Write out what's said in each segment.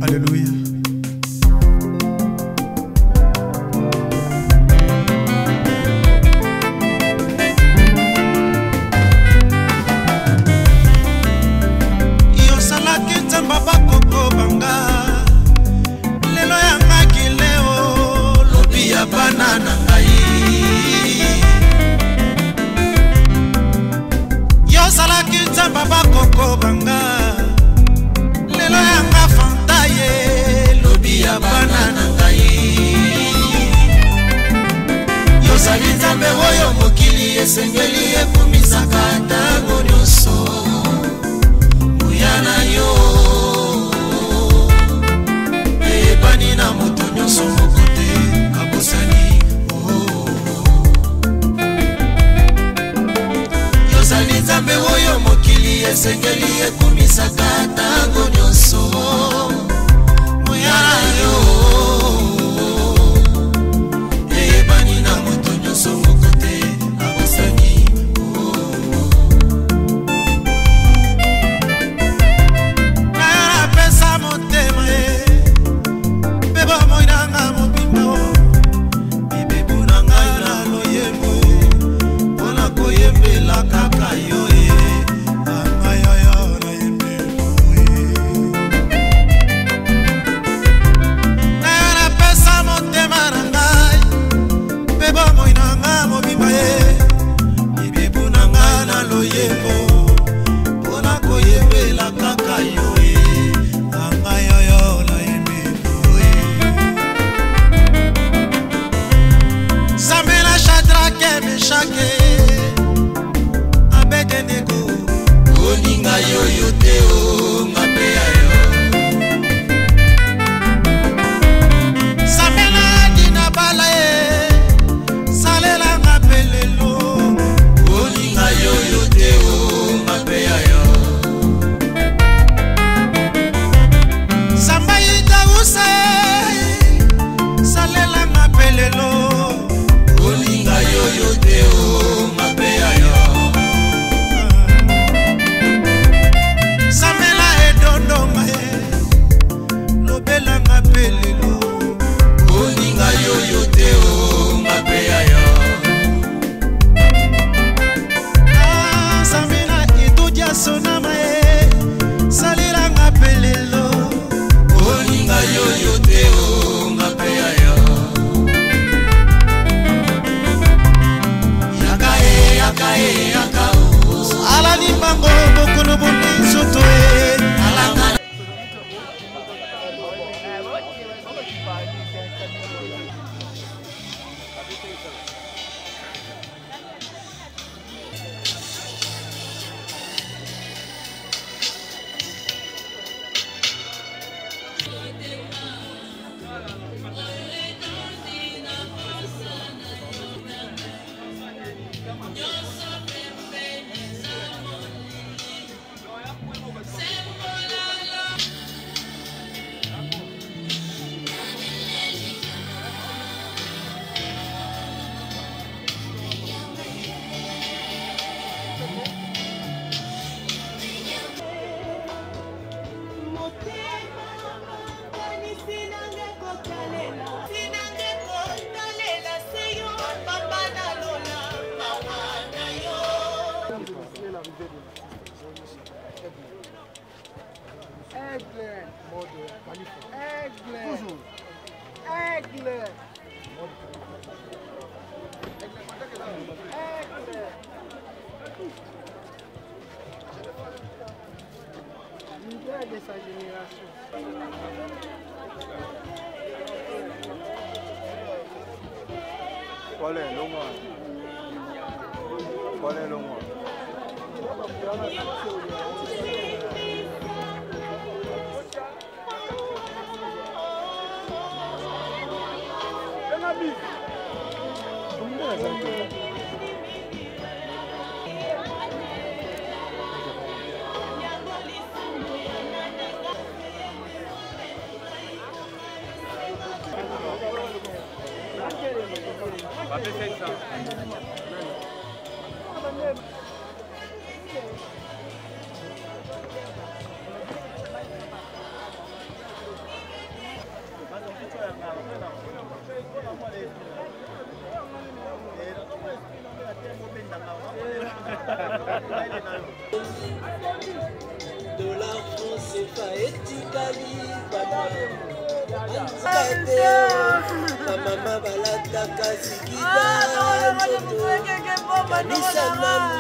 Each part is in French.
Alléluia. Yosalaki nzamba bakoko banga lelo yangaki leo lobi ya bana na ngai. Yosalaki nzamba bakoko banga lelo yanga fanta ye lobi ya bana na ngai. Yozali nzambe oyo mokili esengeli ekumisaka ntango nyonso muyana yo eyebani na moto nyonso moko te abosani. Yozali nzambe oyo mokili esengeli ekumisaka ntango nyonso muyana yo eyebani na moto nyonso moko te abosani. Nayala pesa motema ye bebo moinanga mobimba o bibebu na ngai na loyembo mpona koyembela kaka yo ye angayaya na yembelo ye. Nayala pesa motema na ngai bebo moinanga mobimba ye bibebu na ngai na loyembo mpona koyembela kaka yo ye angayaya na yembelo ye. Samela Shadrake Meshake Abednego oninga yoyo te o mapeya yo. Samela dina bala ye salela ngapelelo oninga yoyo te o mapeya yo. Samba itagusa salela ngapelelo oninga yoyo te o mapeya yo. Samela edondonga ye lobela ngapelelo oninga yoyo te o mapeya yo. Samela itudia sonama ye salela ngapelelo oninga yoyo te o mapeya yo. Yaka o alani bango bokono bondi soto e alanga. Aigle, toujours. Aigle. L'idée de sa génération. Dollar français pas etikali papa. La maman balata kasikida. Kanisa nanu.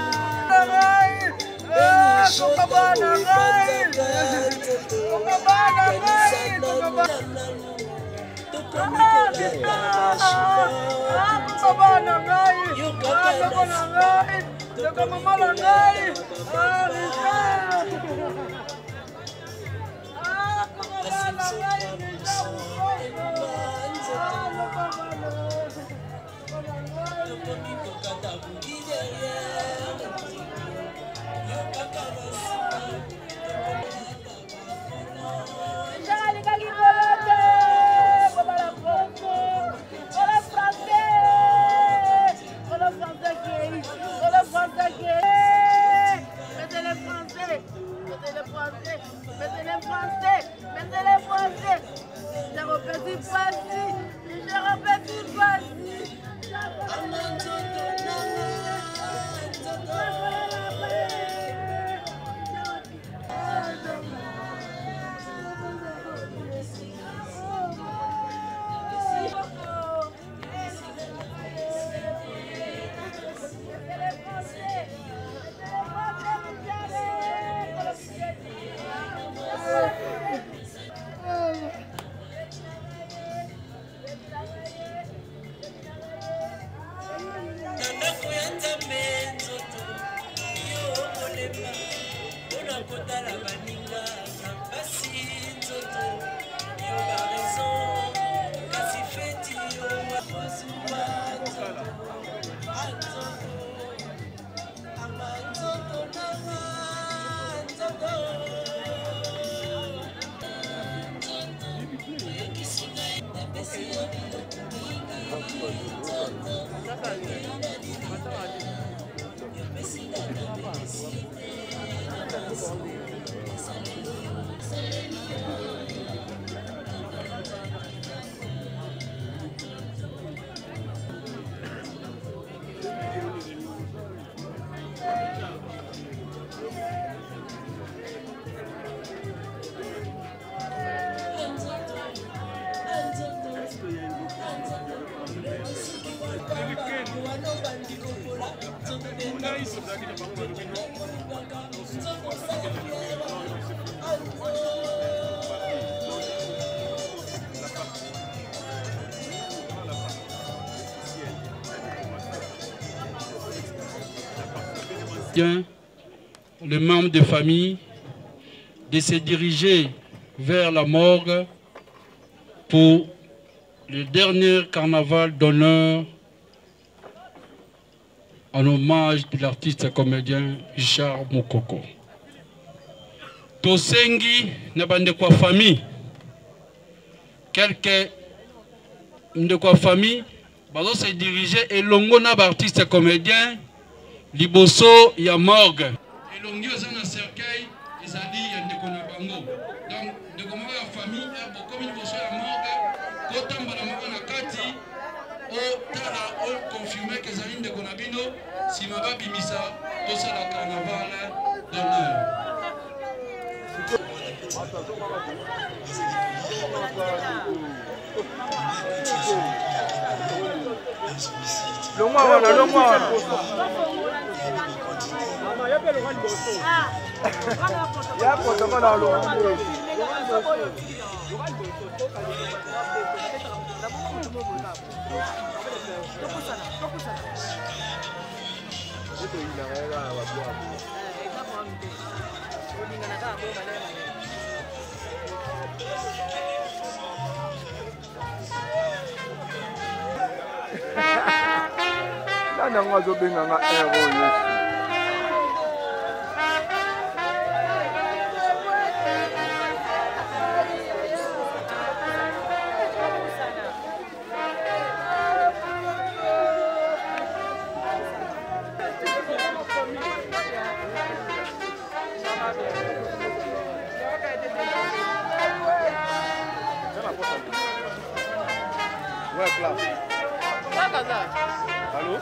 Les membres de famille de se diriger vers la morgue pour le dernier carnaval d'honneur en hommage de l'artiste et comédien Richard Mokoko. Tosengi na bande kwa famille, quelques de quoi famille, bazo se diriger et longo na artiste et comédien liboso ya morgue. Et longo na cercueil, ils a dit ya ndeko na bango. Donc ndeko moko ya famille e bokomi liboso ya morgue, kotambala moko na kati o tala o confirmer que ça ndeko na bino si maba bimisa to sala carnaval d'honneur. Le mois, le mois. Allô?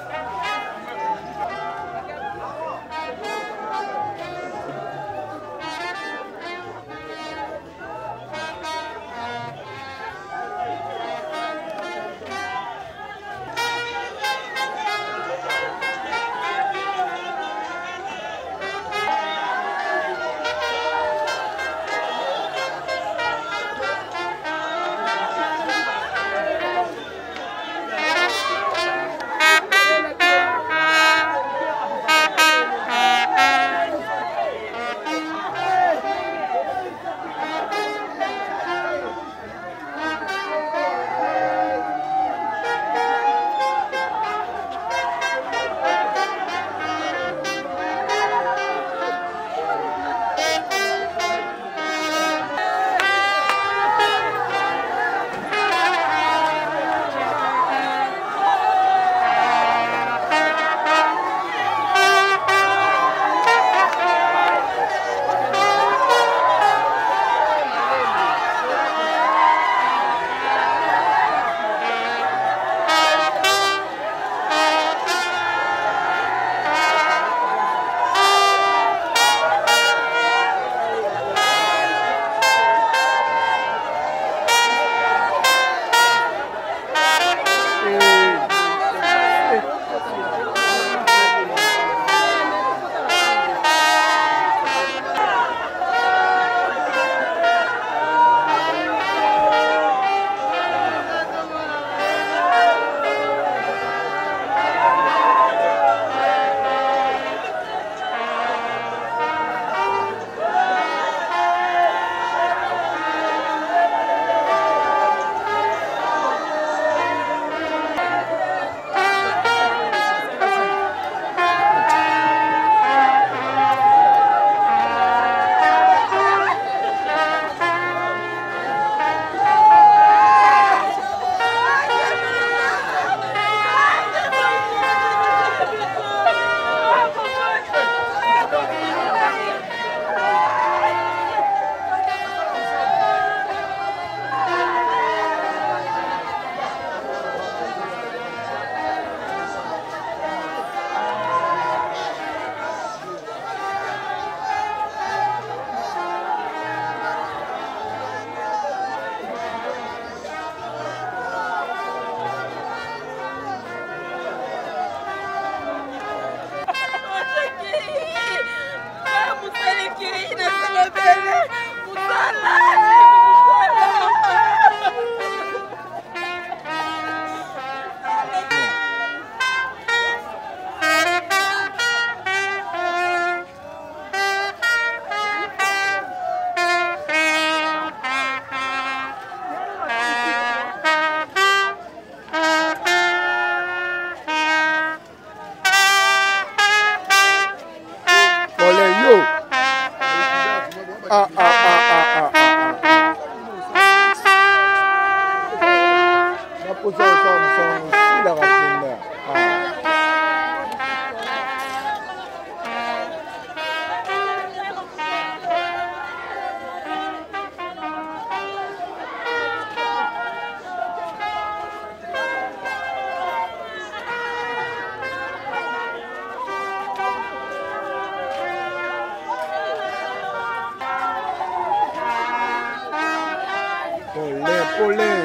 Paulin.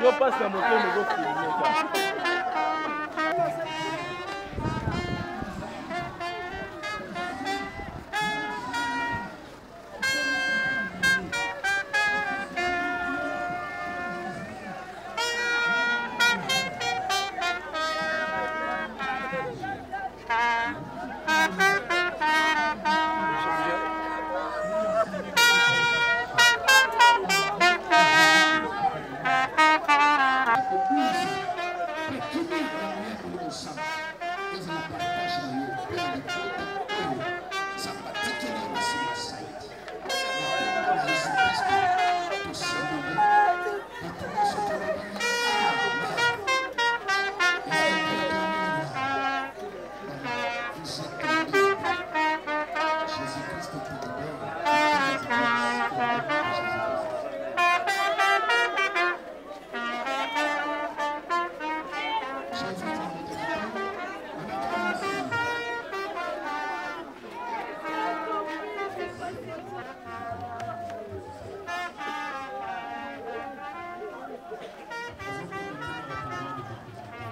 Yo passe la moto, mais go filmer ça.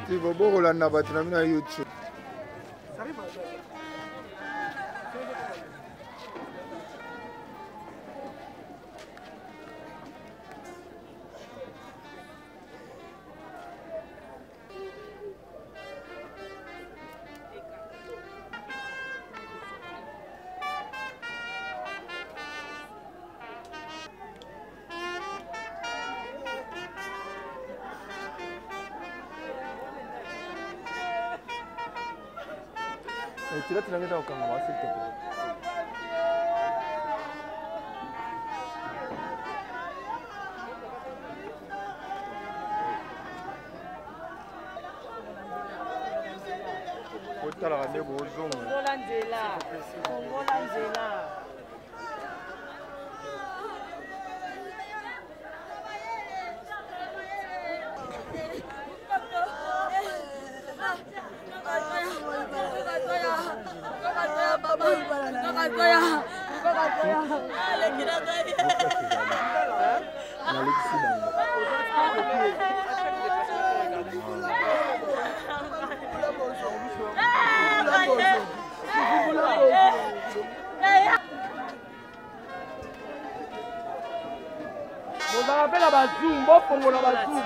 Tu vas beaucoup la nabattre na YouTube. Tu l'as mis dans le caméra, s'il te plaît. On va appeler la bazoum, bon pour la bazoum.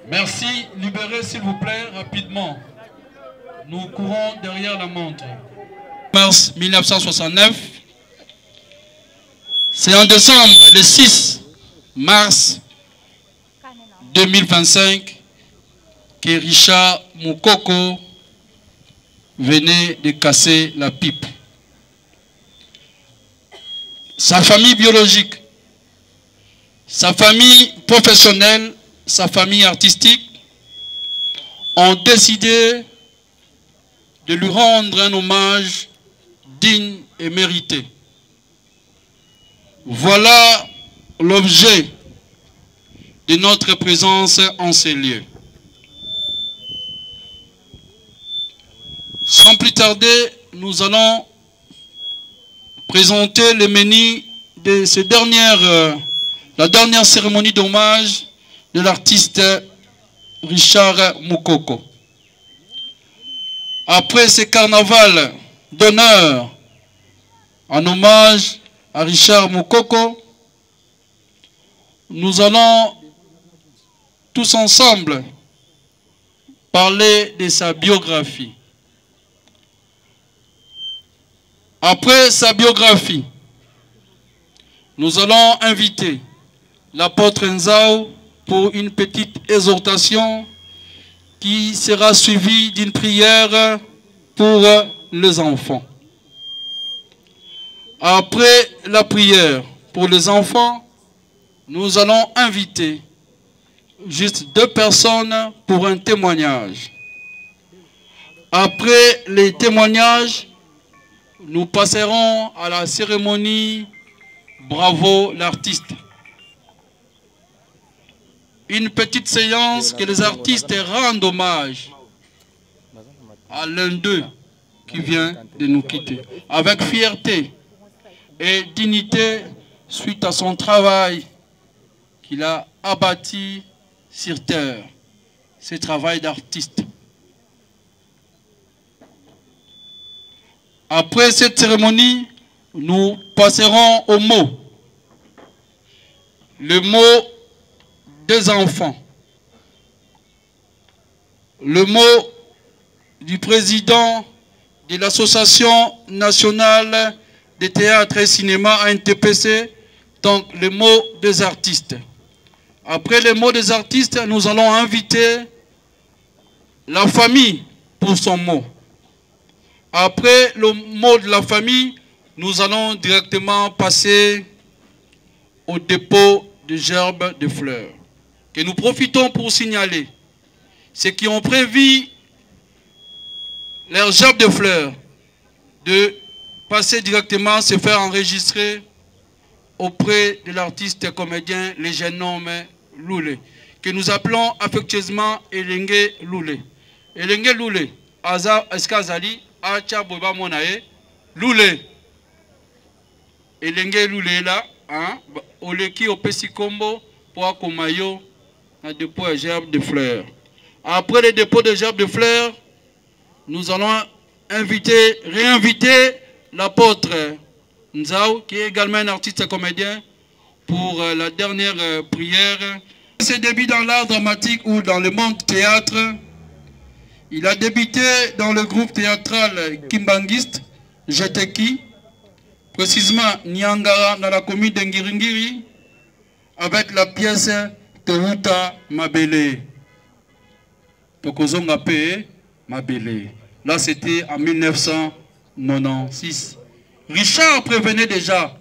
Merci. Libérez s'il vous plaît rapidement. Nous courons derrière la montre. Mars 1969. C'est en décembre, le 6 mars 2025, que Richard Mukoko venait de casser la pipe. Sa famille biologique, sa famille professionnelle, sa famille artistique ont décidé de lui rendre un hommage digne et mérité. Voilà l'objet de notre présence en ces lieux. Sans plus tarder, nous allons présenter le menu de la dernière cérémonie d'hommage de l'artiste Richard Mukoko. Après ce carnaval d'honneur en hommage à Richard Mukoko, nous allons tous ensemble parler de sa biographie. Après sa biographie, nous allons inviter l'apôtre Nzao pour une petite exhortation qui sera suivie d'une prière pour les enfants. Après la prière pour les enfants, nous allons inviter juste 2 personnes pour un témoignage. Après les témoignages, nous passerons à la cérémonie Bravo l'artiste. Une petite séance que les artistes rendent hommage à l'un d'eux qui vient de nous quitter. Avec fierté et dignité suite à son travail qu'il a abattu sur terre. Ce travail d'artiste. Après cette cérémonie, nous passerons au mot. Le mot des enfants. Le mot du président de l'Association nationale de théâtre et cinéma ANTPC, donc le mot des artistes. Après le mot des artistes, nous allons inviter la famille pour son mot. Après le mot de la famille, nous allons directement passer au dépôt de gerbes de fleurs. Que nous profitons pour signaler ceux qui ont prévu leurs gerbes de fleurs de passer directement se faire enregistrer auprès de l'artiste comédien, le jeune homme Loulé, que nous appelons affectueusement Elenge Loulé. Elenge Loulé, Aza Eskazali, Acha Boba Monae, Loulé. Elenge Loulé là, hein, Oleki Opesikombo, pour Komayo, un dépôt de gerbes de fleurs. Après le dépôt de gerbes de fleurs, nous allons réinviter l'apôtre Nzao, qui est également un artiste comédien, pour la dernière prière. Ses débuts dans l'art dramatique ou dans le monde théâtre, il a débuté dans le groupe théâtral Kimbangiste, Jeteki, précisément Nyangara, dans la commune d'Ngiringiri, avec la pièce Tehuta Mabele. Tokozonga Pe Mabele. Là, c'était en 1996. Richard prévenait déjà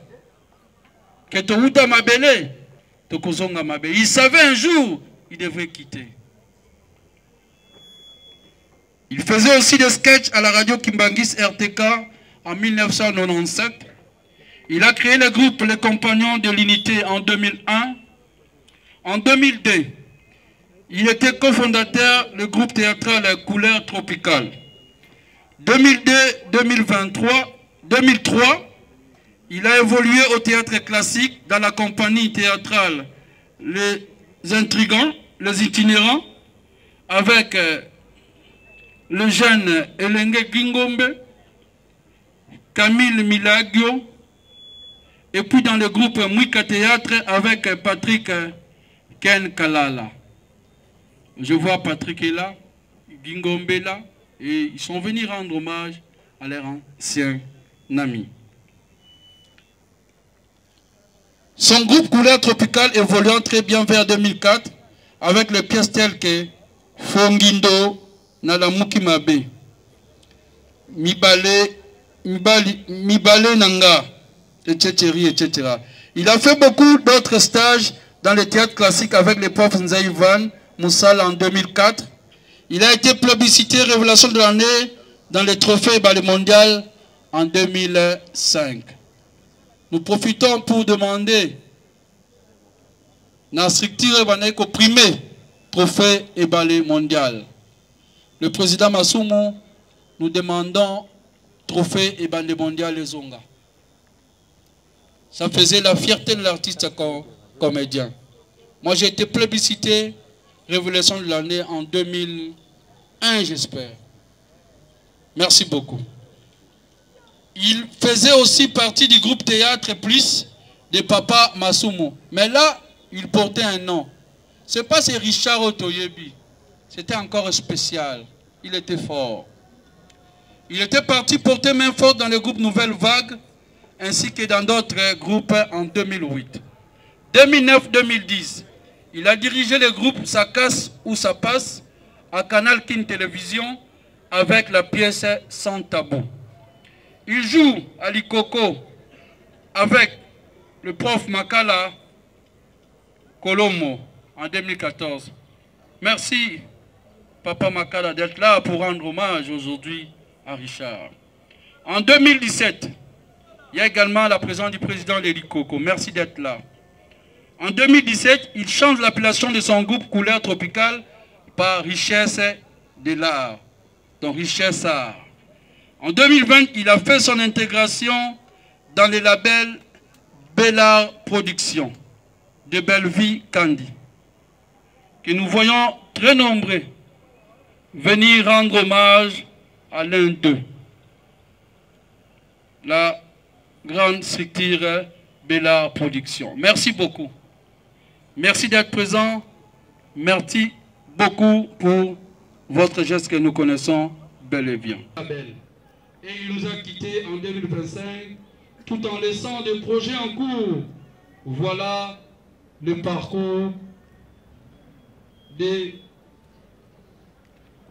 que Tehuta Mabele, Tokozonga Mabele. Il savait un jour, il devrait quitter. Il faisait aussi des sketchs à la radio Kimbangis RTK en 1997. Il a créé le groupe Les Compagnons de l'Unité en 2001. En 2002, il était cofondateur du groupe théâtral Couleur Tropicale. 2003, il a évolué au théâtre classique dans la compagnie théâtrale Les Intrigants, Les Itinérants, avec le jeune Elenge Gingombe, Camille Milagio Et puis dans le groupe Mwika Théâtre avec Patrick Ken Kalala. Je vois Patrick est là, Gingombe est là, et ils sont venus rendre hommage à leur ancien ami. Son groupe Couleur Tropicale évoluant très bien vers 2004 avec les pièces telles que Fongindo, Nalamuki Mabe, Mibale Nanga, etc. Il a fait beaucoup d'autres stages dans le théâtre classique avec les profs Nzaïvan Moussala en 2004. Il a été plébiscité révélation de l'année dans les trophées Ballet Mondial en 2005. Nous profitons pour demander dans la structure au premier trophée et Ballet Mondial. Le président Masumu, nous demandons trophée et Ballet Mondial les Zonga. Ça faisait la fierté de l'artiste comédien. Moi, j'ai été plébiscité révélation de l'année en 2001, j'espère. Merci beaucoup. Il faisait aussi partie du groupe Théâtre Plus de Papa Masumu. Mais là, il portait un nom. Ce n'est pas c'est Richard Otoyebi. C'était encore spécial. Il était fort. Il était parti porter main forte dans le groupe Nouvelle Vague, ainsi que dans d'autres groupes en 2008. 2009-2010, il a dirigé le groupe Ça casse ou ça passe à Canal King Télévision avec la pièce Sans tabou. Il joue à l'Ikoko avec le prof Makala Kolomo en 2014. Merci Papa Makala d'être là pour rendre hommage aujourd'hui à Richard. En 2017, il y a également la présence du président de l'Ikoko. Merci d'être là. En 2017, il change l'appellation de son groupe Couleur Tropicale par Richesse de l'Art, donc Richesse Art. En 2020, il a fait son intégration dans le label Bellard Productions de Belleville Candy, que nous voyons très nombreux venir rendre hommage à l'un d'eux, la grande structure Bellard Productions. Merci beaucoup. Merci d'être présent. Merci beaucoup pour votre geste que nous connaissons bel et bien. Et il nous a quittés en 2025 tout en laissant des projets en cours. Voilà le parcours de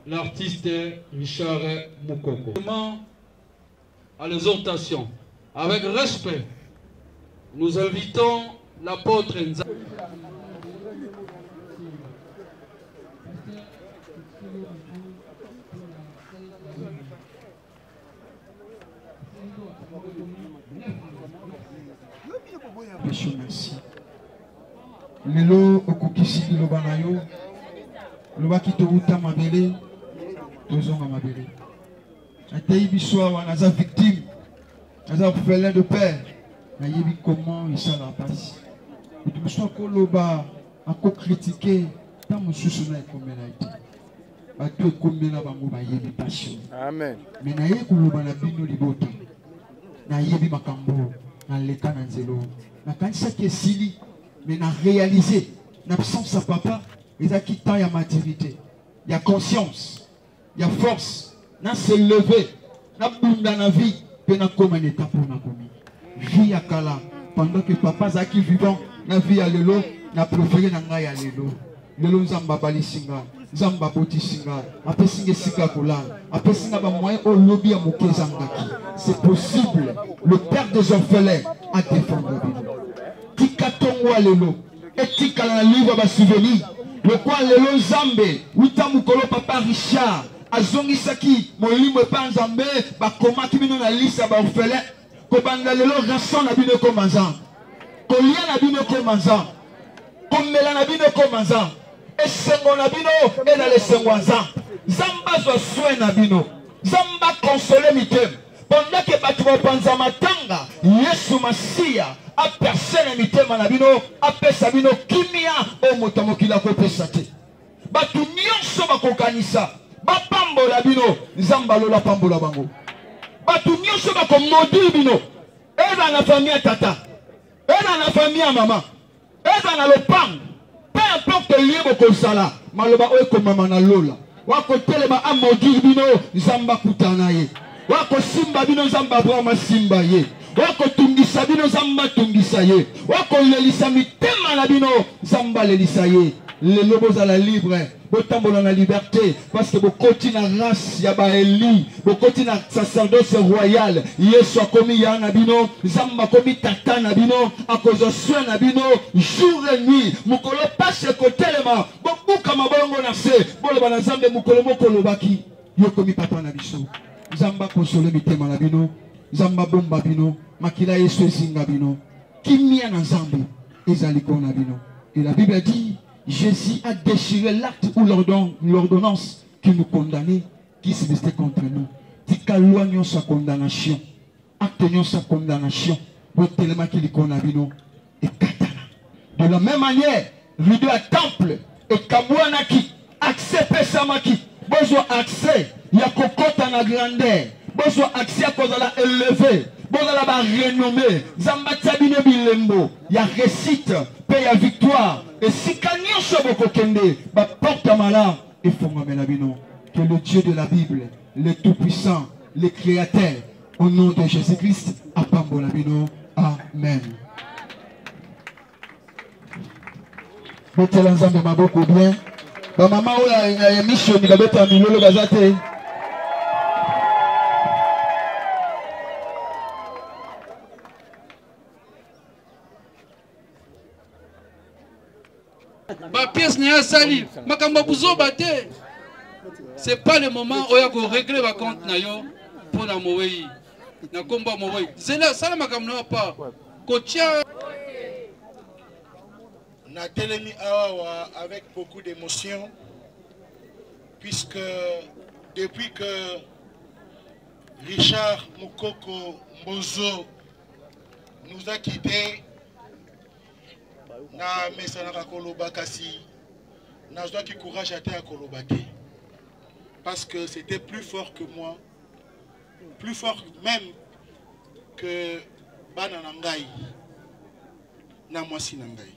l'artiste Richard Mukoko. À l'exhortation, avec respect, nous invitons l'apôtre Nza. Merci. Lelo okukisi liloba na yo lobaki touta mabele tozonga mabele atei biso awa naza victime naza orphelin de père nayebi comment esala mpasi moto mosusu akoloba akocritiquer ntan mosusu na ekomela ete bato ekomela bango bayebi passion. Amen. Me naye koloba na bino libota nayebi makambo na leta na nzelo nakanisaki esili mais na réalisé l'absence à papa les acquittants y a maturité y a conscience y a force na se lever na bunda na vie pe na comme un état pour na komi vie à kala pendant que papa zaki vivant na vie à lelo na préféré na ngai ya lelo lelo nzamba bali singa nzamba boti singa après singa sika kola après singa ba moyen au lobby ya mokezangaki c'est possible le père des orphelins a défendu Tikatongwa lelo etika na livre ba souvenir le quoi lelo Nzambe wita mukolo papa Richard azongisaki molimo epa Nzambe bakomaki bino na liste ba orphelin kobanda lelo rançon na bino komanza kolia na bino komanza komela na bino komanza esengo na bino e na lesengo nza Nzamba zo soin na bino Nzamba consoler mitem pendant que batu bapanza matanga Yesu Masia a personne mitema na bino apesa bino kimia o moto mokila ko pesa te batu nyonso bakokanisa bapambola bino Nzamba lola pambola bango batu nyonso bakomodi bino eba na famille tata Et dans la famille à maman. Et dans le pan. Peu importe le lieu que sala. Maloba oe ko mama na lola. Wako telema amodi bino zamba kutana ye. Wako simba bino zamba brama simba ye. Wako tungisa bino zamba tungisa ye. Wako lelisa mitema na bino zamba lelisa ye. Les lobos à la libre, botambo dans la liberté, parce que beaucoup de race yaba Eli, beaucoup de sacerdoce royal, Yesu a commis yanabino, Zamba commis tata nabino, à cause de soin nabino, jour et nuit, mukolo passe côté lema, beaucoup comme abongo nase, bolo banazambe mukolo mokolo baki, yo commis papa nabiso, Zamba console mitema nabino, Zamba bomba bino, makila Yesu esinga bino, kimia na zambu, ezaliko nabino. Et la Bible dit, Jésus a déchiré l'acte ou l'ordonnance qui nous condamnait, qui se restait contre nous. Tikalouagnon sa condamnation. Actenions sa condamnation. Botelema qui condamne et katana. De la même manière, rideau à temple et kabouanaki, accès pesamaki, besoin accès, yakokota na grandeur, besoin accès à cause de la élevé, besoin de la renommée, zambatabine bilembo, ya récite, paye à victoire. Et si Kanyo Soboko Kende, porte à malin, et Fongamelabino, que le Dieu de la Bible, le Tout-Puissant, le Créateur, au nom de Jésus-Christ, à Pambolabino, Amen. Mettez l'ensemble de beaucoup bien. Maman, il y a une mission, il y a une mission. Ma pièce n'est pas salie. C'est pas le moment où il faut régler ma compte pour la mourir. Na combat mourir. C'est là, ça ne m'a pas. Na telemi awa avec beaucoup d'émotion, puisque depuis que Richard Mukoko Mbozo nous a quittés, na mesanaka koloba kasi na zwa ki courage ate à kolobate, parce que c'était plus fort que moi, plus fort même que bana nangai na mwasi nangai.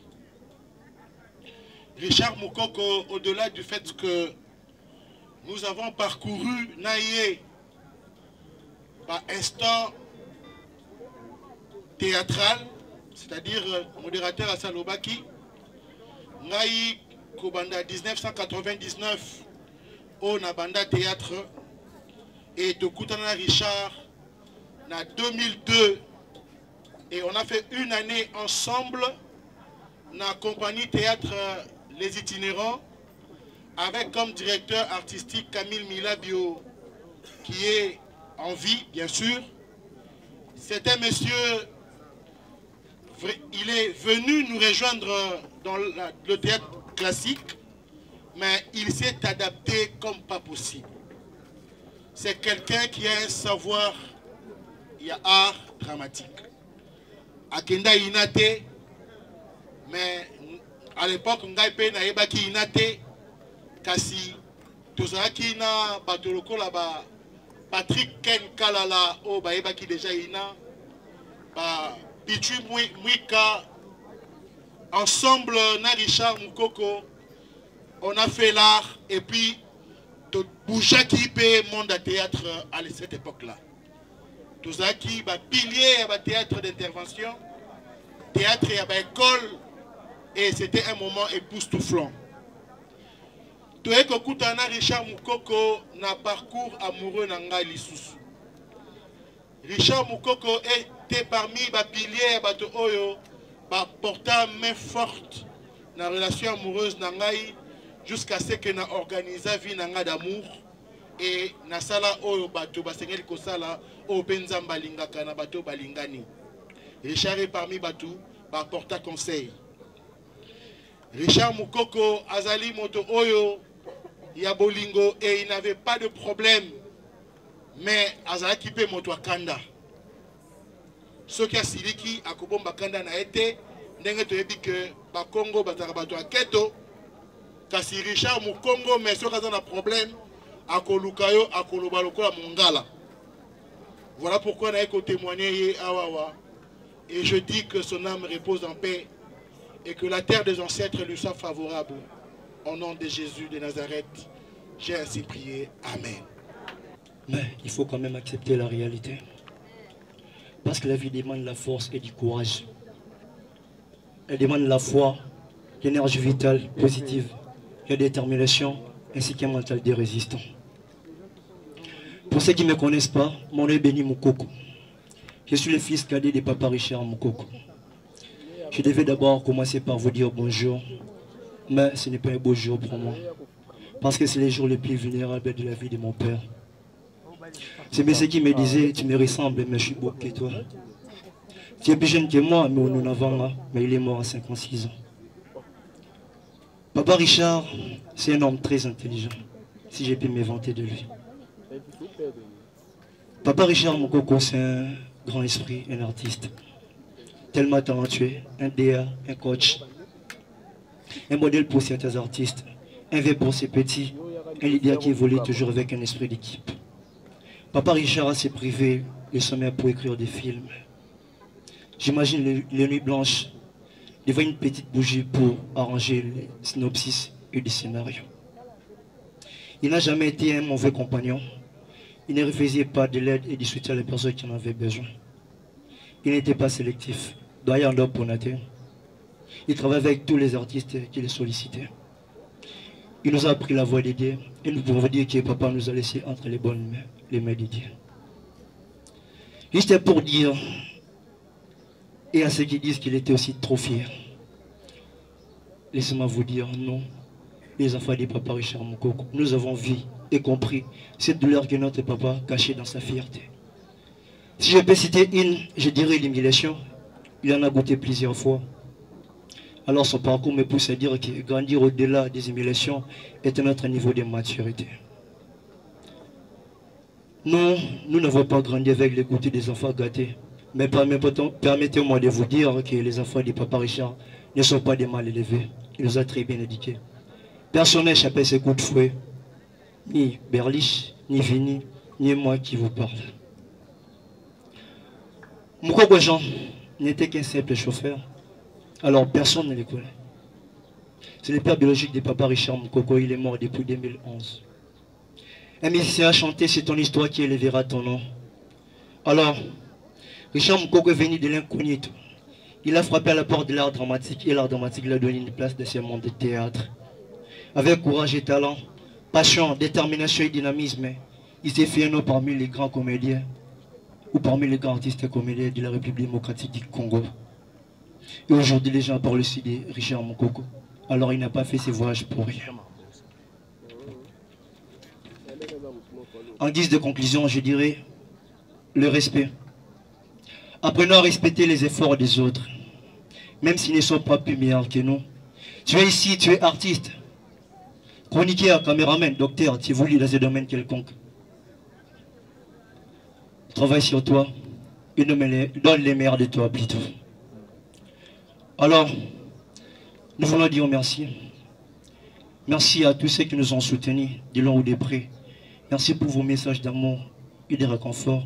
Richard Mukoko, au-delà du fait que nous avons parcouru naïe par instant théâtral, c'est-à-dire modérateur à Salobaki, Naï Kobanda 1999 au Nabanda Théâtre et Tokutana Richard en 2002, et on a fait une année ensemble dans la compagnie Théâtre Les Itinérants avec comme directeur artistique Camille Milabio qui est en vie bien sûr. C'est un monsieur. Il est venu nous rejoindre dans le théâtre classique, mais il s'est adapté comme pas possible. C'est quelqu'un qui a un savoir, il y a art dramatique. Akenda Inate, mais à l'époque, Ngaipe na Ebaki Inate, Kasi, Tozaki na Batoloko là-bas, Patrick Ken Kalala, oh, ba Ebaki déjà Ina, ba. Pichu Mwika, ensemble, na Richard Mukoko, on a fait l'art et puis Boucha qui paye monde à théâtre à cette époque-là. Tout ça qui va pilier à théâtre d'intervention, théâtre et à école, et c'était un moment époustouflant. Tout est que Koutana Richard Mukoko n'a parcours amoureux n'anga lisusu. Richard Mukoko était parmi les piliers bato oyo portant main forte dans la relation amoureuse nangai jusqu'à ce que na organisé vie nanga d'amour et na sala oyo bato basengeli ko sala o penza balingaka na bato balingani. Richard est parmi bato porta conseil. Richard Mukoko azali moto oyo ya bolingo et il n'avait pas de problème. Mais azala kipe moto akanda. Ce qui a siliki akobomba kanda na été ndenge to yebi que ba Congo bataka bato aketo kasi Richard Mukongo mais ce qui a un problème akoluka yo akoloba lokola mongala. Voilà pourquoi na eko témoigner awawa Et je dis que son âme repose en paix et que la terre des ancêtres lui soit favorable. Au nom de Jésus de Nazareth, j'ai ainsi prié. Amen. Mais il faut quand même accepter la réalité. Parce que la vie demande la force et du courage. Elle demande la foi, l'énergie vitale, positive, la détermination, ainsi qu'un mental de résistant. Pour ceux qui ne me connaissent pas, mon nom est Béni Moukoko. Je suis le fils cadet de Papa Richard Moukoko. Je devais d'abord commencer par vous dire bonjour, mais ce n'est pas un beau jour pour moi. Parce que c'est les jours les plus vulnérables de la vie de mon père. C'est monsieur qui me disait, tu me ressembles, mais je suis beau que toi. Tu es plus jeune que moi, mais nous n'avons pas, mais il est mort à 56 ans. Papa Richard, c'est un homme très intelligent, si j'ai pu me vanter de lui. Papa Richard Moukoko, c'est un grand esprit, un artiste, tellement talentueux, un DA, un coach, un modèle pour certains artistes, un V pour ses petits, un leader qui évolue toujours avec un esprit d'équipe. Papa Richard a ses privés, le sommeil pour écrire des films. J'imagine les nuits blanches, devant une petite bougie pour arranger les synopsis et les scénarios. Il n'a jamais été un mauvais compagnon. Il ne refusait pas de l'aide et du soutien à les personnes qui en avaient besoin. Il n'était pas sélectif. Il travaillait avec tous les artistes qui les sollicitaient. Il nous a appris la voie de Dieu et nous pouvons dire que papa nous a laissé entre les bonnes mains, les mains de Dieu. Juste pour dire, et à ceux qui disent qu'il était aussi trop fier, laissez-moi vous dire, non, les enfants de Papa Richard Moukoko, nous avons vu et compris cette douleur que notre papa cachait dans sa fierté. Si je peux citer une, je dirais l'humiliation. Il en a goûté plusieurs fois. Alors son parcours me pousse à dire que grandir au-delà des humiliations est un autre niveau de maturité. Non, nous n'avons pas grandi avec les goûters des enfants gâtés. Mais permettez-moi de vous dire que les enfants de Papa Richard ne sont pas des mal élevés. Il nous a très bien éduqués. Personne n'a échappé à ses coups de fouet. Ni Berlich, ni Vini, ni moi qui vous parle. Moukoko Jean n'était qu'un simple chauffeur. Alors personne ne le connaît. C'est le père biologique de Papa Richard Moukoko. Il est mort depuis 2011. Un musicien a chanté, c'est ton histoire qui élèvera ton nom. Alors, Richard Moukoko est venu de l'incognito. Il a frappé à la porte de l'art dramatique et l'art dramatique lui a donné une place dans ce monde de théâtre. Avec courage et talent, passion, détermination et dynamisme, il s'est fait un nom parmi les grands comédiens ou parmi les grands artistes et comédiens de la République démocratique du Congo. Et aujourd'hui, les gens parlent aussi de Richard Moukoko. Alors il n'a pas fait ses voyages pour rien. En guise de conclusion, je dirais le respect. Apprenons à respecter les efforts des autres, même s'ils ne sont pas plus meilleurs que nous. Tu es ici, tu es artiste, chroniqueur, caméraman, docteur, tu évolues dans un domaine quelconque. Travaille sur toi et donne les meilleurs de toi plutôt. Alors, nous voulons dire merci. Merci à tous ceux qui nous ont soutenus, de loin ou de près. Merci pour vos messages d'amour et de réconfort.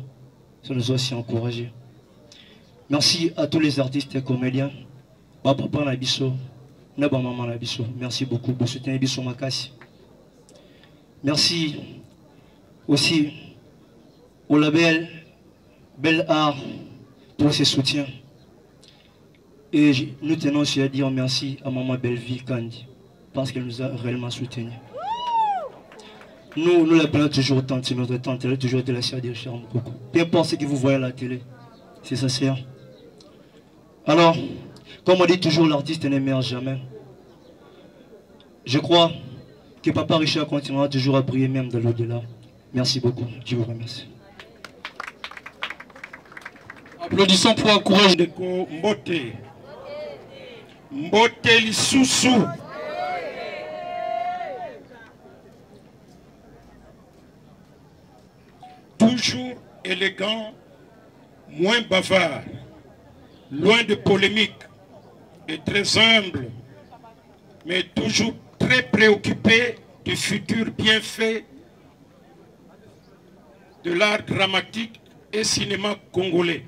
Ça nous a aussi encouragés. Merci à tous les artistes et comédiens. Papa Nabiso, Maman Nabiso. Merci beaucoup pour soutenir Nabiso Makassi. Merci aussi au label Bel Art pour ses soutiens. Et nous tenons aussi à dire merci à Maman Belleville Kandi parce qu'elle nous a réellement soutenus. Nous l'appelons toujours tante, c'est notre tante, elle a toujours été la sœur de Richard Moukoko. Peu importe ce que vous voyez à la télé, c'est sa sœur. Alors, comme on dit toujours, l'artiste n'émerge jamais. Je crois que Papa Richard continuera toujours à briller même de l'au-delà. Merci beaucoup, je vous remercie. Applaudissons pour encourager. Mbote. Mbote Lisusu. Toujours élégant, moins bavard, loin de polémique et très humble, mais toujours très préoccupé du futur bienfait de l'art dramatique et cinéma congolais.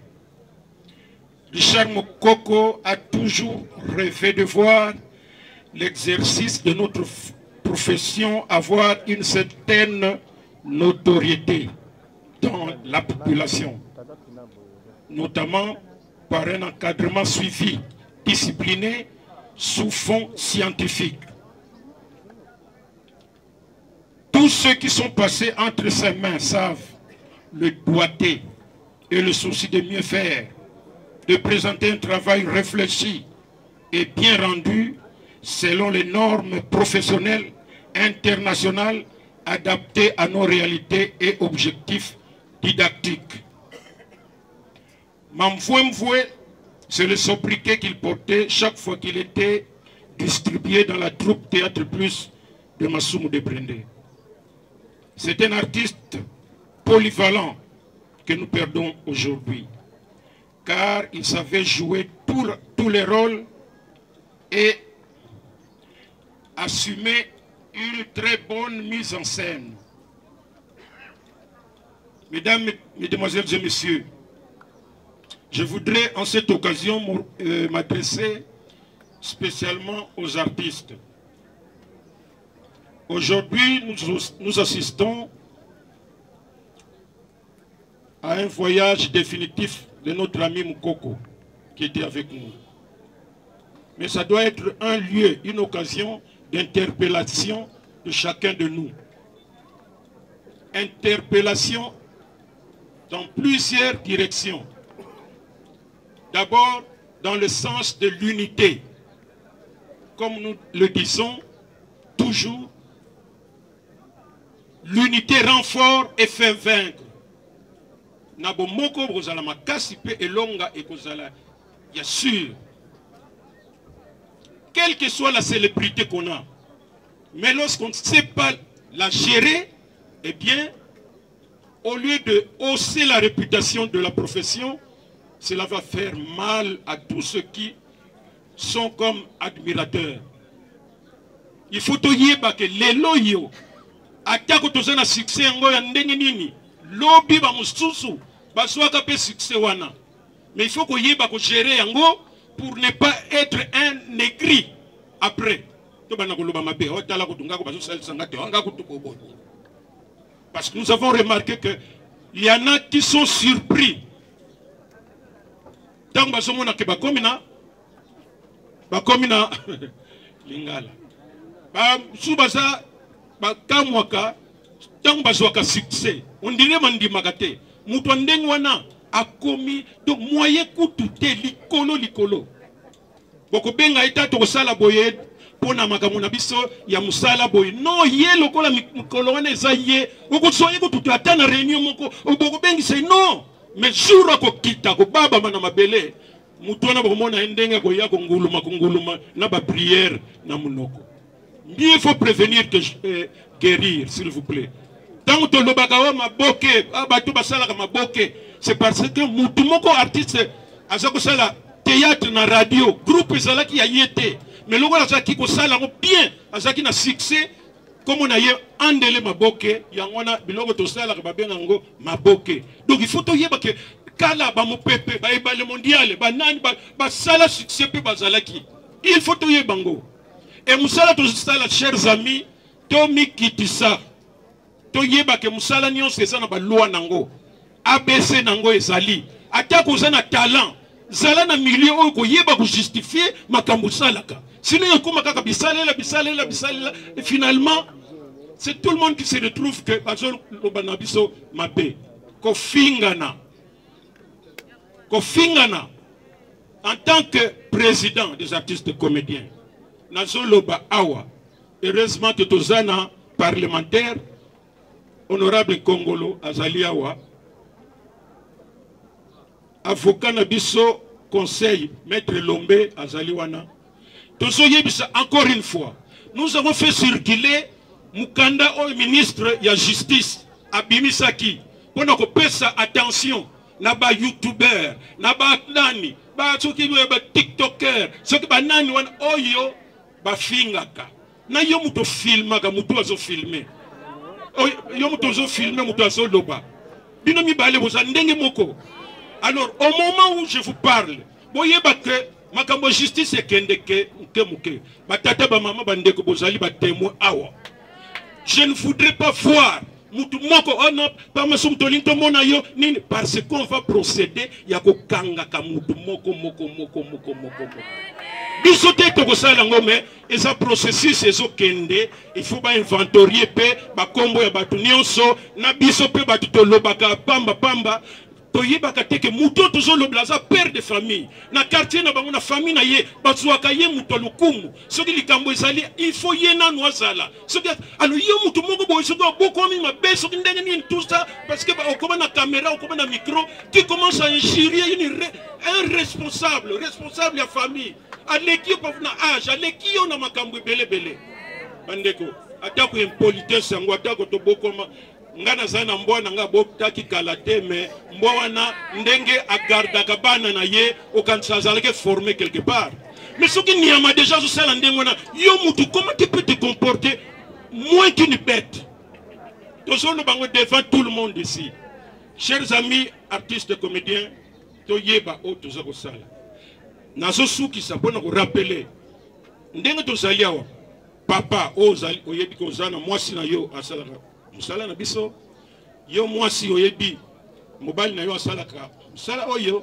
Richard Mokoko a toujours rêvé de voir l'exercice de notre profession avoir une certaine notoriété dans la population, notamment par un encadrement suivi, discipliné, sous fond scientifique. Tous ceux qui sont passés entre ses mains savent le doigté et le souci de mieux faire, de présenter un travail réfléchi et bien rendu selon les normes professionnelles internationales adaptées à nos réalités et objectifs didactiques. Mamfouemfoué, c'est le sobriquet qu'il portait chaque fois qu'il était distribué dans la troupe Théâtre Plus de Massoumou de Brendé. C'est un artiste polyvalent que nous perdons aujourd'hui, car il savait jouer tous les rôles et assumer une très bonne mise en scène. Mesdames, Mesdemoiselles et Messieurs, je voudrais en cette occasion m'adresser spécialement aux artistes. Aujourd'hui, nous assistons à un voyage définitif de notre ami Mokoko qui était avec nous. Mais ça doit être un lieu, une occasion d'interpellation de chacun de nous. Interpellation dans plusieurs directions. D'abord, dans le sens de l'unité. Comme nous le disons toujours, l'unité rend fort et fait vaincre. Nabomoko bozala makasi pe elonga et kozala ya sûr. Quelle que soit la célébrité qu'on a, mais lorsqu'on ne sait pas la gérer, eh bien, au lieu de hausser la réputation de la profession, cela va faire mal à tous ceux qui sont comme admirateurs. Il faut toyeba que les loyaux, atako tozana succès ngo ya ndenge nini, lobi ba mususu, ba swaka pe succès wana. Mais il faut koyeba ko gérer yango pour ne pas être un négri après. Parce que nous avons remarqué qu'il y en a qui sont surpris. Tant que bakomina lingala subaza bakamwaka tant bazwaka succès on dirait mandimagate mutu ndenge wana akomi donc moyen kutu te likolo boko benga eta to sala boye pona makambo na biso ya musala boye non ye lokola mikolo wana eza ye okosoye kutu ata na réunion moko boko bengi c'est non mais jour akokita ko baba mana mabele mutu wana bomona ndenge ko ya konguluma na ba prière na munoko. Il faut prévenir que guérir, s'il vous plaît. Tant que le bagawa maboke, abatu basala maboke, c'est parce que mutumoko artiste azako sala théâtre na radio, groupe zala qui a yété, mais le voilà qui ko sala bien, azaki na succès comme on a eu andele maboke, yangona biloko to sala ka babenga ngo maboke. Donc il faut to yeba que kala ba mo pepe, ba le mondial, ba nani ba sala succès pe bazalaki. Il faut to yeba ngo. Et Moussala to sala chers amis, Tomi Kitisa. To yeba ke Moussala nyon se sana ba loi nango. ABC nango ezali. Ata ko na talent. Zala na milieu o ko yeba ko justifier makambo salaka. Sinon yokoma kaka bisalela. Et finalement, c'est tout le monde qui se retrouve que bazol lobanabiso mabe. Ko fingana. En tant que président des artistes comédiens. Nazoloba Awa, heureusement que Tozana parlementaire, honorable Kongolo Azali Awa, avocat Nabiso conseil, maître Lombe Azaliwana, Tozoyebisa encore une fois, nous avons fait circuler Mukanda au ministre de la justice, Abimisaki, pour nous faire attention, naba youtubeur, naba nani, ba soki ba tiktoker, soki ba nani wan oyo ba fingaka. Na yo muto filmaka muto azo filmer. Yo muto azo filmer muto azo loba. Bino mi bale boza ndenge moko. Alors au moment où je vous parle, boyeba ke makambo justice ekende ke muke batata ba mama bandeko bozali ba témoin awa. Je ne voudrais pas voir mutu moko ona pa masum tolinto mona yo nini parce qu'on va procéder ya ko kanga ka mutu moko. Biso te to ko sala ngome eza processus ezo kende il faut ba inventorier pe ba kombo ya batu nyonso na biso pe batu to lobaka pamba toyebaka teke muto tozo loblaza père de famille na quartier na bango na famille na ye batsuaka ye muto lukumu soki likambo ezali il faut ye na noazala soki alo yo mutu moko boy soki bokomi mabe soki ndenge nini tout ça parce que okoma na caméra okoma na micro qui commence à injurier un responsable ya famille aleki ko na âge aleki yo na makambo belebele bandeko atako impolitesse yango atako to bokoma ngana zana mbwana nga botaki kalate me mbwana ndenge agardaka bana na ye okansazaleke formé quelque part mais ce qui n'y a déjà sur ça ndengona yo mutu comment tu peux te comporter moins qu'une bête toujours le bango devant tout le monde ici chers amis artistes comédiens to yeba o toza ko sala nazo suki sa pona ko rappeler ndenge to zali awa papa o zali oyebi ko zana mwasi na yo asala musala na biso yo mwasi oyebi mobali na yo asalaka musala oyo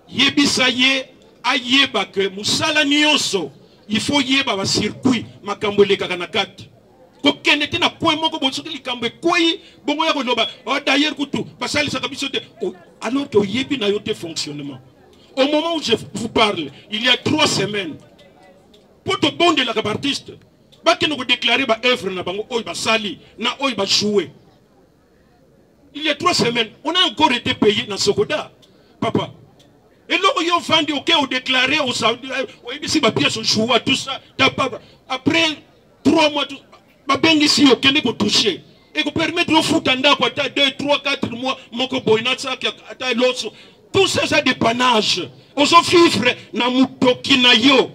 yebisa ye ayeba ke musala nyonso il faut yeba ba circuit makambo lekaka na kati ko kende te na kwe moko bosoki likambo kwei bongo ya ko loba o d'ailleurs kutu basali saka biso te alors que yebi na yo te fonctionnement au moment où je vous parle il y a 3 semaines pour te bon de la artiste baki nous déclarer ba œuvre na bango oy ba sali na oy ba jouer il y a 3 semaines on a encore été payé dans Sokoda papa et là on vendu OK on déclaré au Saudi ici ba pièce jouer tout ça après 3 mois ba bengi si OK ne ko toucher et ko permettre au foot anda ko ta 2 3 4 mois moko boyna ça ata loso tout ça ça dépannage on s'en fifre na mutoki na yo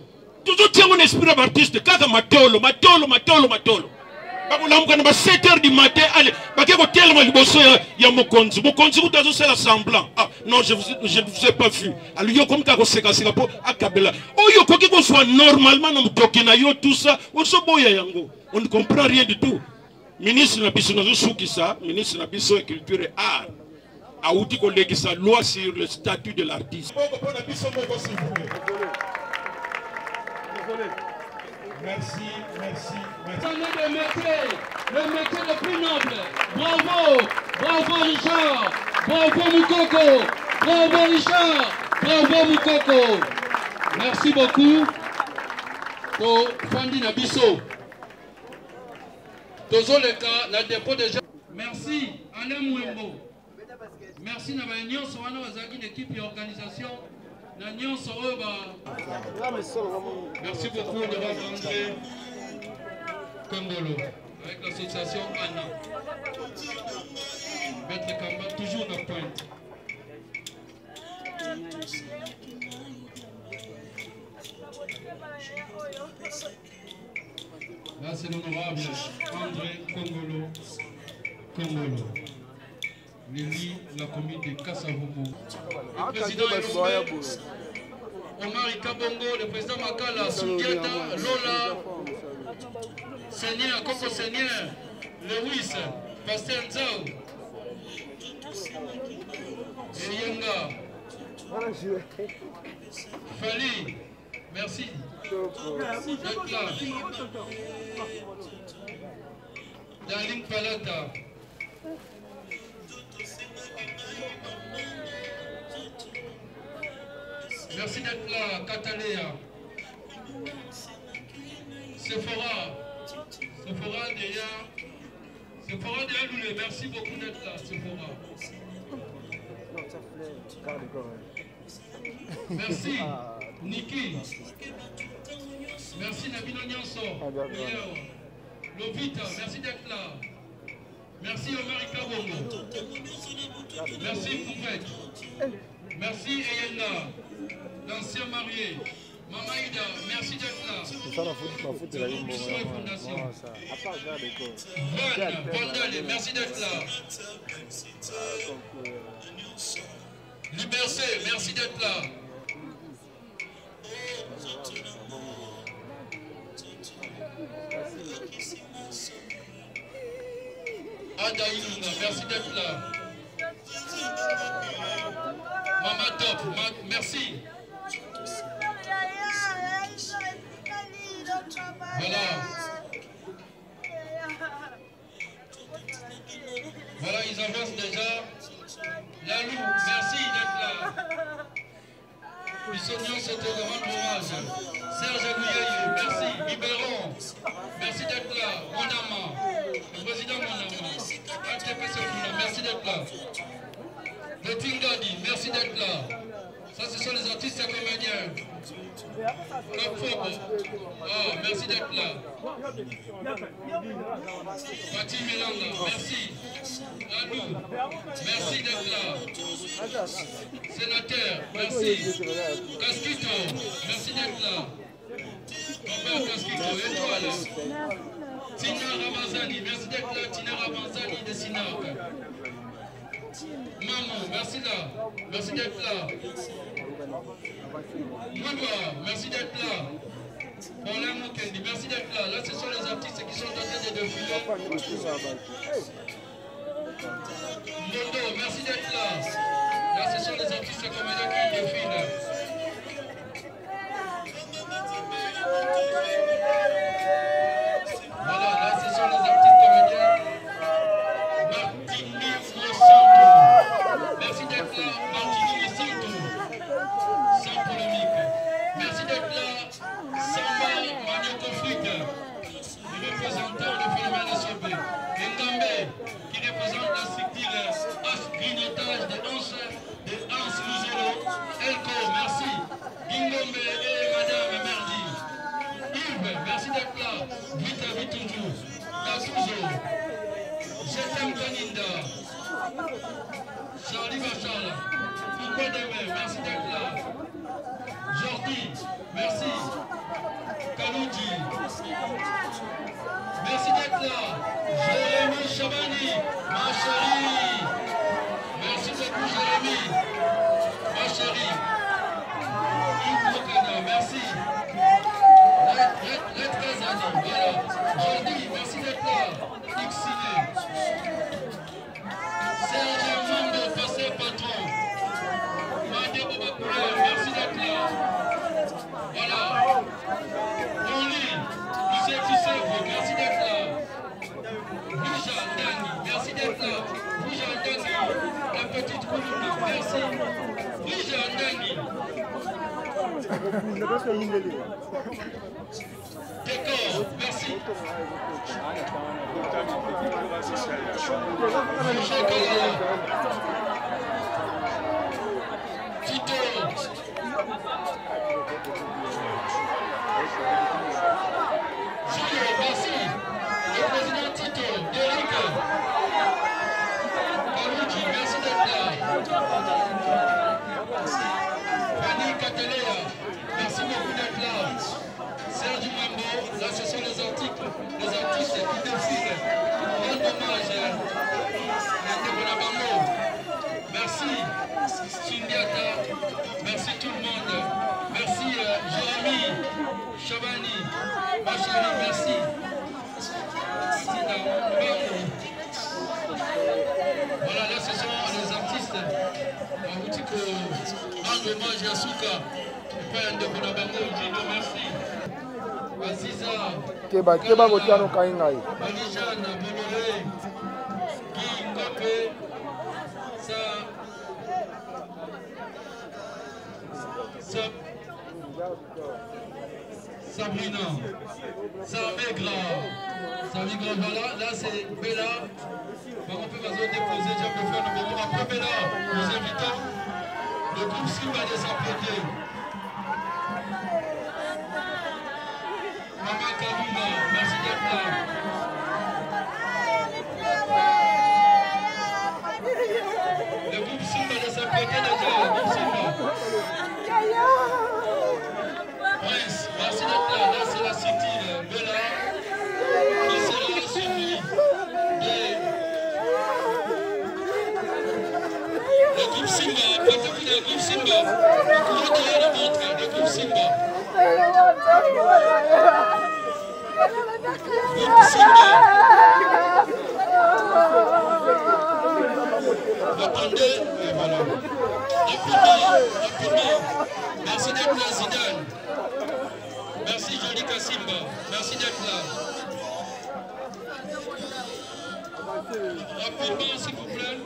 toujours tiens mon esprit d'artiste kaka matolo bakulamuka na 7h du matin allez bakeko tellement liboso ya mokonzi utazo sala semblant non je vous ai pas vu alors yo comme kako seka po akabela oyo koki ko soit normalement na mutoki na yo tout ça oso boya yango on ne comprend rien du tout ministre na biso nazo sukisa ministre na biso et culture et art a outi ko legisa loi sur le statut de l'artiste. Merci. Le métier le plus noble. Bravo Richard, bravo Moukoko, bravo Richard, bravo Moukoko. Merci beaucoup pour Fandi Nabiso. Tozoleka, la dépôt de gens. Merci Alain Mouembo. Merci Nabaignon, Soana Wazaki, l'équipe et organisation. Merci beaucoup de André Kongolo avec l'association Anna. Maître Kamba, toujours la pointe. Là, c'est l'honorable André Kongolo. Lili, la commune de Kassavubu. Le président Omar Ikabongo, le président Makala, Sundiata, Lola, Seigneur, Coco Seigneur, Lewis, Pasteur Nzao, Elianga, Fali, merci d'être là. Darling Palata. Merci d'être là, Cataléa. Sephora déjà Loulé, merci beaucoup d'être là, Sephora. Merci, Niki. Merci, Nabino Nyanso. Lovita, merci d'être là. Merci, Omar Ikabongo. Merci, Koufek. Merci, Eyenda. L'ancien marié, Mamaïda, merci d'être là. C'est ça la faute de la Fondation. Vandale, merci d'être là. Libercé, merci d'être là. Ada Ilunga, merci d'être là. Mama Top, merci. Voilà. Voilà, ils avancent déjà. Lalou, merci d'être là. Bissognon, c'était le rendre hommage. Serge Agouyaye, merci. Biberon, merci d'être là. Monama, le président Monama. Merci d'être là. Le Tingadi, merci d'être là. Ça, ce sont les artistes et comédiens. Oh, merci d'être là. Fatih Milanga, merci. Lalou, merci d'être là. Sénateur, merci. Casquito, merci d'être là. Robert Casquito, étoile. Tina Ramazani, merci d'être là. Tina Ramazani de Sinac. Maman, merci là. Merci d'être là. Moudwa, merci d'être là. Paulin Mukendi, merci d'être là. Là, ce sont les artistes qui sont en train de défiler. Mondo, merci d'être là. Là, ce sont les artistes comédiens qui défilent. Voilà, là, ce sont les artistes comédiens. Martini Mosanto. Merci d'être là, Martini Mosanto. Sans polémique. Merci d'être là, Samba Manu Conflict, le représentant du phénomène SOB. Ngambe, qui représente la structure grignotage de Hans Luzolo. Elko, merci. Gingombe et Madame Merdi. Yves, merci d'être là. Vite, vite toujours. Kasuzo. Jetem Kaninda. Charlie Bachal. Foucault Deme, merci d'être là. Jordi, merci. Kaloudi, merci d'être là. Jérémy Chabani, ma chérie. Merci beaucoup Jérémy, ma chérie. Yves Mokana, merci. Let Kazani, voilà. Jordi, merci d'être là. Xine. Serge Mando, passé patron. Madé Bobakoula, merci d'être là. Voilà. Only, Michel Tissèvre, merci d'être là. Bouja Dani, merci d'être là. Bouja Dani, la petite Koulouna, merci. Bouja Dani. Décor, merci. Chocolat. Tito. Julio, merci. Le président Tito, Derek. Kaluji, merci d'être là. Fanny Katelea, merci beaucoup d'être là. Serge Mambo, là ce sont les articles, les artistes qui défilent. Rendre hommage à Ndebonabamo. Merci Cindiata, merci tout le monde. Merci Jérémy Chabani, ma chérie, merci. Voilà, là ce sont les artistes. On vous dit que rendre hommage à Souka, le père de Bonabango, merci. Aziza, Keba Botiano Kaingai. Malijana, Bonoré, Guy Ngopé, Sabrina, Samegra, voilà, là c'est Bella. On peut déposer, j'ai pu faire le moment. Après Bella, nous invitons le groupe Simba de s'apprêter. Maman Kaluma, merci d'être là. Le groupe Simba de s'apprêter déjà, le groupe Simba. Prince, merci d'être là. Là c'est la city Bella qui sera suivie de le groupe Simba. Portez-vous le groupe Simba. Le courant de la montre, le groupe Simba. Groupe Simba. Attendez, et voilà. Rapidement. Merci d'être là, Zidane. Merci, Joli Kassimba. Merci d'être là. Rapidement, s'il vous plaît.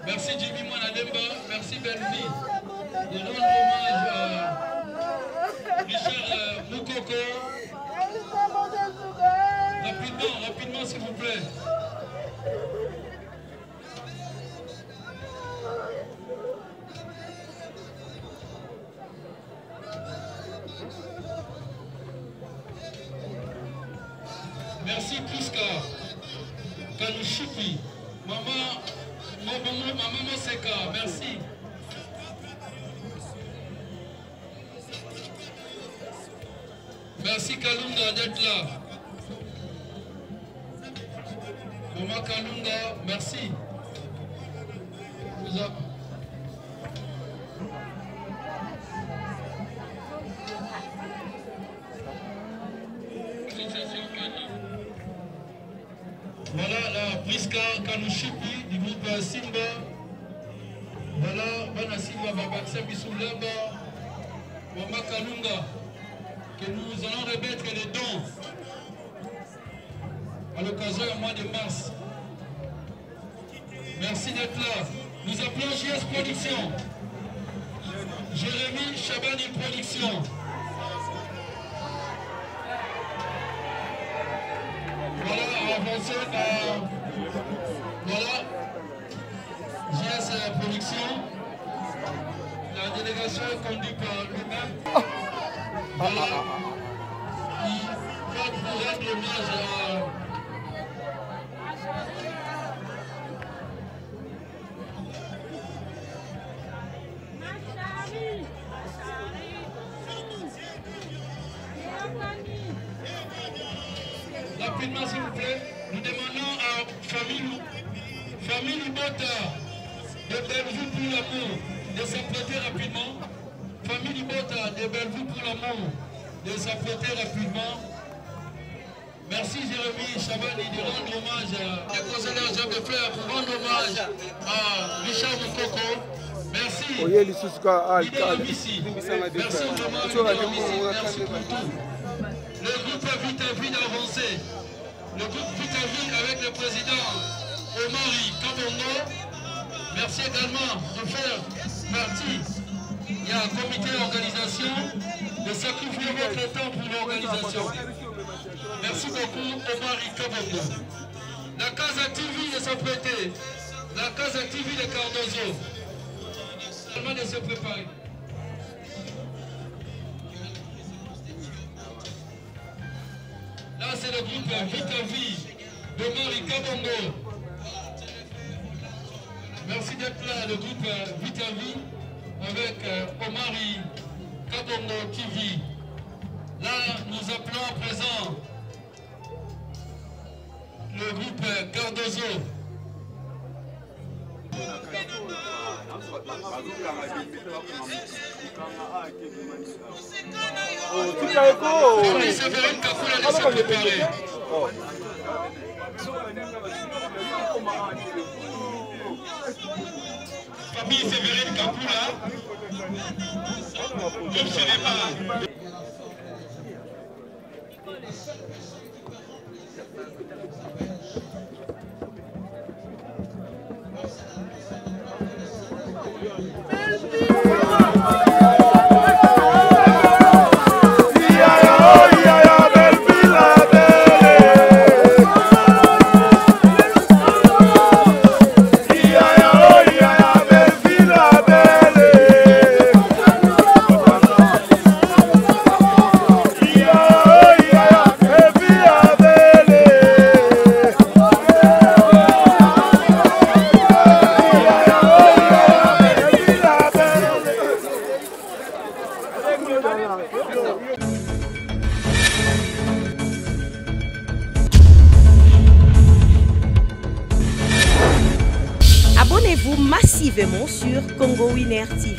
Merci Jimmy Mwanademba, merci Belvi. De rendre hommage à Richard Moukoko. Rapidement s'il vous plaît. Merci Priska, Kanushipi, Maman Seka, merci. Merci Kalunga d'être là. Maman Kalunga, merci. Voilà la Priska Kanushipi du groupe Simba. Voilà, Bana Simba Babaksa Bisoulaba, Mama Kalunga, que nous allons remettre les dons à l'occasion du mois de mars. Merci d'être là. Nous appelons JS Production, Jérémy Chabani Production. Voilà, avancé voilà, JS Production. La délégation est conduite par lui-même. Voilà. Il va pour rendre hommage à rapidement s'il vous plaît, nous demandons à famille Libota de Bellevue pour l'amour de s'apprêter rapidement. Famille Libota de Bellevue pour l'amour de s'apprêter rapidement. Merci Jérémy Chabani de rendre hommage à Écossais Jean de Fleur pour rendre hommage à Richard Moukoko. Merci. Merci pour tout. Le groupe Vite à Vie d'avancer. Le groupe Vite à Vie avec le président Omari Kabongo. Merci également de faire partie. Il y a un comité d'organisation de sacrifier votre temps pour l'organisation. Merci beaucoup Omari Kabongo. La Casa TV de s'apprêter. La Casa TV de Cardozo. Seulement de se préparer. Là, c'est le groupe Vite à Vie de Omari Kabongo. Merci d'être là, le groupe Vite à Vie avec Omari Kabongo qui vit. Là, nous appelons à présent le groupe Cardozo. Famille Sévérine Kakula laisse se préparer. Famille Sévérine Kakula, ne serez pas. Abonnez-vous massivement sur Congo Winner TV.